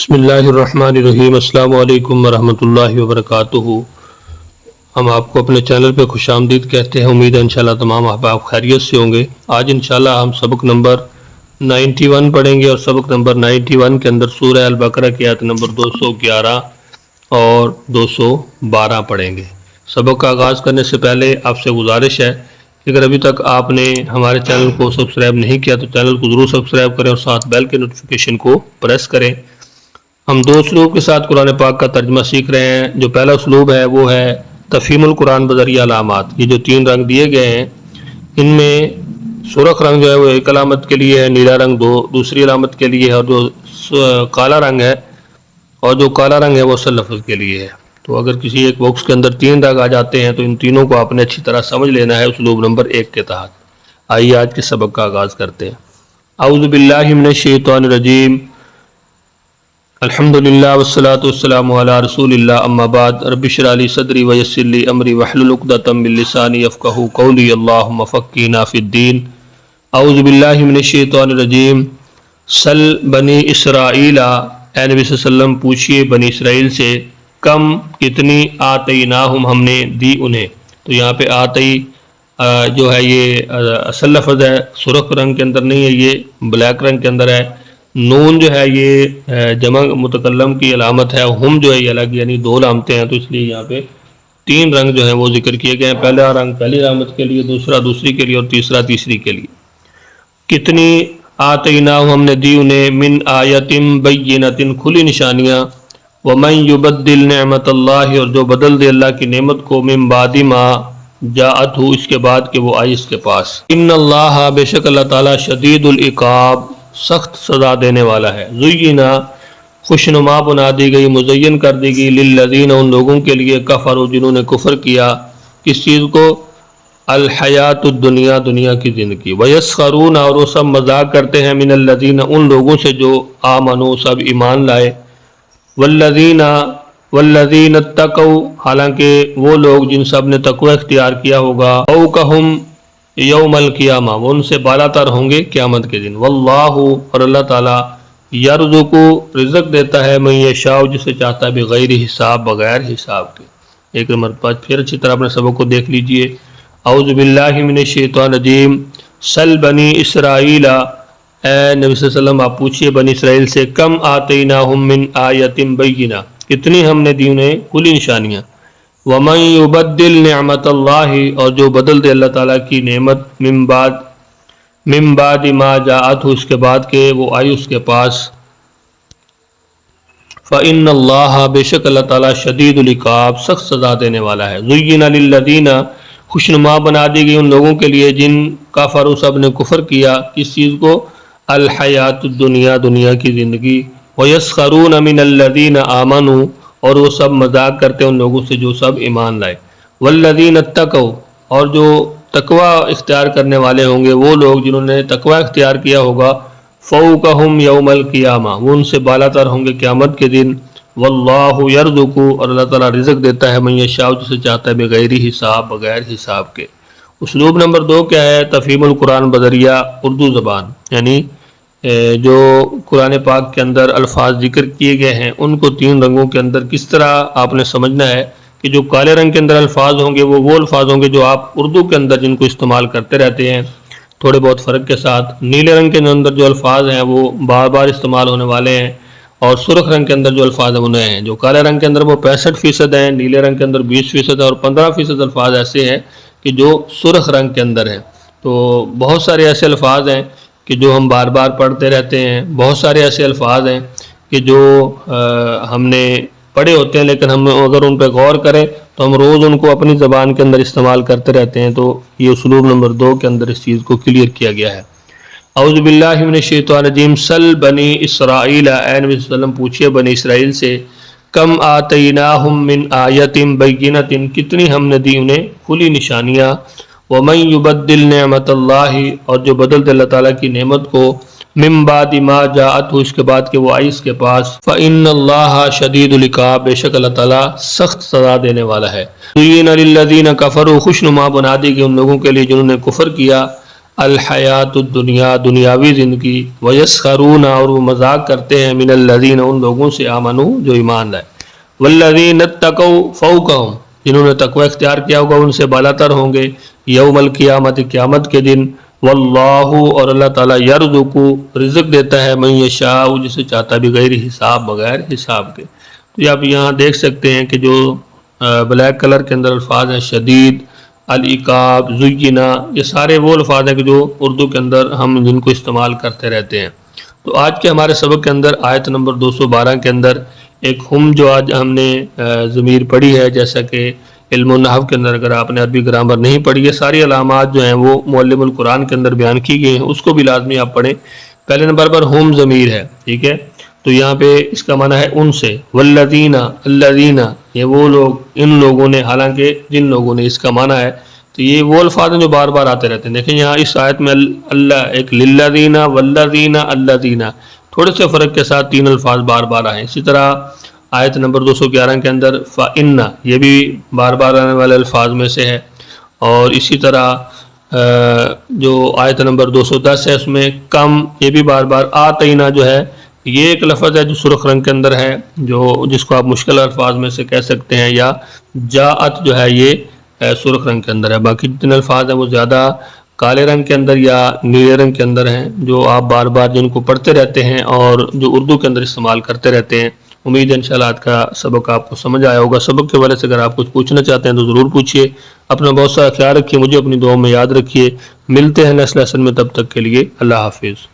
بسم اللہ الرحمن الرحیم۔ السلام علیکم ورحمۃ اللہ وبرکاتہ۔ ہم آپ کو اپنے چینل پہ خوش آمدید کہتے ہیں۔ امید ہے انشاءاللہ تمام احباب خیریت سے ہوں گے۔ آج انشاءاللہ ہم سبق نمبر 91 پڑھیں گے، اور سبق نمبر 91 کے اندر سورہ البقرہ کی آیت نمبر 211 اور 212 پڑھیں گے۔ سبق کا آغاز کرنے سے پہلے آپ سے گزارش ہے کہ اگر ابھی تک آپ نے ہمارے چینل کو سبسکرائب نہیں کیا تو چینل کو ضرور سبسکرائب کریں اور ساتھ بیل کے نوٹیفیکیشن کو پریس کریں۔ ہم دو اسلوب کے ساتھ قرآن پاک کا ترجمہ سیکھ رہے ہیں۔ جو پہلا اسلوب ہے وہ ہے تفہیم القرآن بذریعہ علامات۔ یہ جو 3 رنگ دیے گئے ہیں، ان میں سرخ رنگ جو ہے وہ ایک علامت کے لیے ہے، نیلا رنگ دوسری علامت کے لیے ہے، اور جو کالا رنگ ہے وہ اصل لفظ کے لیے ہے۔ تو اگر کسی ایک باکس کے اندر 3 رنگ آ جاتے ہیں تو ان تینوں کو آپ نے اچھی طرح سمجھ لینا ہے اسلوب نمبر 1 کے تحت۔ آئیے آج کے سبق کا آغاز کرتے ہیں۔ اعوذ باللہ من الشیطان الرجیم، الحمدللہ والصلاة والسلام علی رسول اللہ، اما بعد، رب اشرح لی صدری ویسر لی امری واحلل عقدۃ من لسانی یفقہوا قولی، اللہم فقہنا فی الدین۔ اعوذ باللہ من الشیطان الرجیم، سل بنی اسرائیل، اے نبی صلی اللہ علیہ وسلم پوچھئے بنی اسرائیل سے، کم کتنی، آتیناہم ہم نے دی انہیں۔ تو یہاں پہ آتی جو ہے یہ اصل لفظ ہے، سرخ رنگ کے اندر نہیں ہے، یہ بلیک رنگ کے اندر ہے۔ نون جو ہے یہ جمع متکلم کی علامت ہے، ہم جو ہے یہ الگ، یعنی 2 علامتیں ہیں، تو اس لیے یہاں پہ 3 رنگ جو ہیں وہ ذکر کیے گئے ہیں۔ پہلا رنگ پہلی علامت کے لیے، دوسرا دوسری کے لیے، اور تیسرا تیسری کے لیے۔ کتنی، آتیناہم ہم نے دی انہیں، من آیت بینۃ کھلی نشانیاں، ومن یبدل نعمت اللہ اور جو بدل دے اللہ کی نعمت کو، من بعد ما جاءتہ اس کے بعد کہ وہ آئی اس کے پاس۔ ان اللہ بے شک اللہ تعالیٰ شدید العقاب سخت سزا دینے والا ہے۔ زینا خوشنما بنا دی گئی، مزین کر دی گئی، للذین ان لوگوں کے لیے، کفروا جنہوں نے کفر کیا، کس چیز کو، الحیات الدنیا دنیا کی زندگی، ویسخرون اور وہ سب مذاق کرتے ہیں، من الذین ان لوگوں سے جو آمنوا سب ایمان لائے، والذین اتقوا حالانکہ وہ لوگ جن سب نے تقوی اختیار کیا ہوگا، فوقہم یوم القیامہ وہ ان سے بالا تر ہوں گے قیامت کے دن، واللہ اور اللہ تعالیٰ، یرزق رزق دیتا ہے، من یشاء جسے چاہتا ہے، بغیر حساب بغیر حساب کے۔ ایک مرتبہ پھر اچھی طرح اپنے سبق کو دیکھ لیجئے۔ اعوذ باللہ من الشیطان الرجیم، سل بنی اسرائیل، اے نبی صلی اللہ علیہ وسلم آپ پوچھئے بنی اسرائیل سے، کم آتیناہم من آیت بینہ کتنی ہم نے دی انہیں کھلی نشانیاں، ومن یبدل نعمت اللہ اور جو بدل دے اللہ تعالیٰ کی نعمت، من بعد ما جاءتہ اس کے بعد کہ وہ آئی اس کے پاس، فإن اللہ بے شک اللہ تعالیٰ شدید العقاب سخت سزا دینے والا ہے۔ زینا للذین خوشنما بنا دی گئی ان لوگوں کے لیے جن کفروا سب نے کفر کیا، کس چیز کو، الحیات الدنیا دنیا کی زندگی، ویسخرون من الذین آمنوا اور وہ سب مذاق کرتے ہیں ان لوگوں سے جو سب ایمان لائے، والذین اتقوا اور جو تقوی اختیار کرنے والے ہوں گے، وہ لوگ جنہوں نے تقوی اختیار کیا ہوگا، فوقہم یوم القیامہ وہ ان سے بالا تر ہوں گے قیامت کے دن، واللہ یرزق اور اللہ تعالیٰ رزق دیتا ہے، من یشاء جسے چاہتا ہے، بغیر حساب بغیر حساب کے۔ اسلوب نمبر 2 کیا ہے، تفہیم القرآن بذریعہ اردو زبان، یعنی جو قرآن پاک کے اندر الفاظ ذکر کیے گئے ہیں ان کو 3 رنگوں کے اندر کس طرح آپ نے سمجھنا ہے کہ جو کالے رنگ کے اندر الفاظ ہوں گے وہ الفاظ ہوں گے جو آپ اردو کے اندر جن کو استعمال کرتے رہتے ہیں تھوڑے بہت فرق کے ساتھ، نیلے رنگ کے اندر جو الفاظ ہیں وہ بار بار استعمال ہونے والے ہیں، اور سرخ رنگ کے اندر جو الفاظ ہیں انہیں ہیں، جو کالے رنگ کے اندر وہ 65% ہیں، نیلے رنگ کے اندر 20% ہے، اور 15% الفاظ ایسے ہیں کہ جو سرخ رنگ کے اندر ہیں۔ تو بہت سارے ایسے الفاظ ہیں کہ جو ہم بار بار پڑھتے رہتے ہیں، بہت سارے ایسے الفاظ ہیں کہ جو ہم نے پڑھے ہوتے ہیں لیکن ہم اگر ان پہ غور کریں تو ہم روز ان کو اپنی زبان کے اندر استعمال کرتے رہتے ہیں۔ تو یہ اسلوب نمبر 2 کے اندر اس چیز کو کلیئر کیا گیا ہے۔ اعوذ باللہ من الشیطان الرجیم، سل بنی اسرائیل، اے نبی صلی اللہ علیہ وسلم پوچھئے بنی اسرائیل سے، کم آتیناہم من آیت بینۃ کتنی ہم نے دی انہیں کھلی نشانیاں، ومن یبدل نعمت اللہ اور جو بدل دے اللہ تعالیٰ کی نعمت کو، من بعد ما جاءتہ اس کے بعد کہ وہ آئی اس کے پاس، فإن اللہ شدید العقاب بے شک اللہ تعالیٰ سخت سزا دینے والا ہے۔ زینا للذین کفروا خوشنما بنا دی گئی ان لوگوں کے لیے جنہوں نے کفر کیا، الحیات الدنیا دنیاوی زندگی، ویسخرون اور وہ مذاق کرتے ہیں من الذین ان لوگوں سے آمنو جو ایمان لائے، والذین اتقوا فوقہم جنہوں نے تقوی اختیار کیا ہوگا ان سے بالاتر ہوں گے، یوم القیامت قیامت کے دن، واللہ اور اللہ تعالیٰ یرزق رزق دیتا ہے من یشاء جسے چاہتا بھی غیر حساب بغیر حساب کے۔ تو یہ آپ یہاں دیکھ سکتے ہیں کہ جو بلیک کلر کے اندر الفاظ ہیں شدید، العقاب، زینا، یہ سارے وہ الفاظ ہیں کہ جو اردو کے اندر ہم جن کو استعمال کرتے رہتے ہیں۔ تو آج کے ہمارے سبق کے اندر آیت نمبر 212 کے اندر ایک ہم جو آج ہم نے ضمیر پڑھی ہے، جیسا کہ علم النحو کے اندر اگر آپ نے عربی گرامر نہیں پڑھی ہے، ساری علامات جو ہیں وہ معلم القرآن کے اندر بیان کی گئی ہیں، اس کو بھی لازمی آپ پڑھیں۔ پہلے نمبر پر ہم ضمیر ہے، ٹھیک ہے، تو یہاں پہ اس کا معنی ہے ان سے، والذین الذین یہ وہ لوگ، ان لوگوں نے، حالانکہ جن لوگوں نے اس کا معنی ہے، تو یہ وہ الفاظ ہیں جو بار بار آتے رہتے ہیں۔ دیکھیں یہاں اس آیت میں اللہ ایک للذین والذین الذین تھوڑے سے فرق کے ساتھ تین الفاظ بار بار آئے۔ اسی طرح آیت نمبر 211 کے اندر فَإِنَّ یہ بھی بار بار آنے والے الفاظ میں سے ہے، اور اسی طرح جو آیت نمبر 210 ہے اس میں کم یہ بھی بار بار، آتینا جو ہے یہ ایک لفظ ہے جو سرخ رنگ کے اندر ہے، جو جس کو آپ مشکل الفاظ میں سے کہہ سکتے ہیں، یا جاءت جو ہے یہ سرخ رنگ کے اندر ہے۔ باقی جتنے الفاظ ہیں وہ زیادہ کالے رنگ کے اندر یا نیلے رنگ کے اندر ہیں، جو آپ بار بار جن کو پڑھتے رہتے ہیں اور جو اردو کے اندر استعمال کرتے رہتے ہیں۔ امید ہے انشاءاللہ آج کا سبق آپ کو سمجھ آیا ہوگا۔ سبق کے حوالے سے اگر آپ کچھ پوچھنا چاہتے ہیں تو ضرور پوچھیے۔ اپنا بہت سارا خیال رکھیے، مجھے اپنی دعاؤں میں یاد رکھیے۔ ملتے ہیں نیکسٹ لیسن میں، تب تک کے لیے اللہ حافظ۔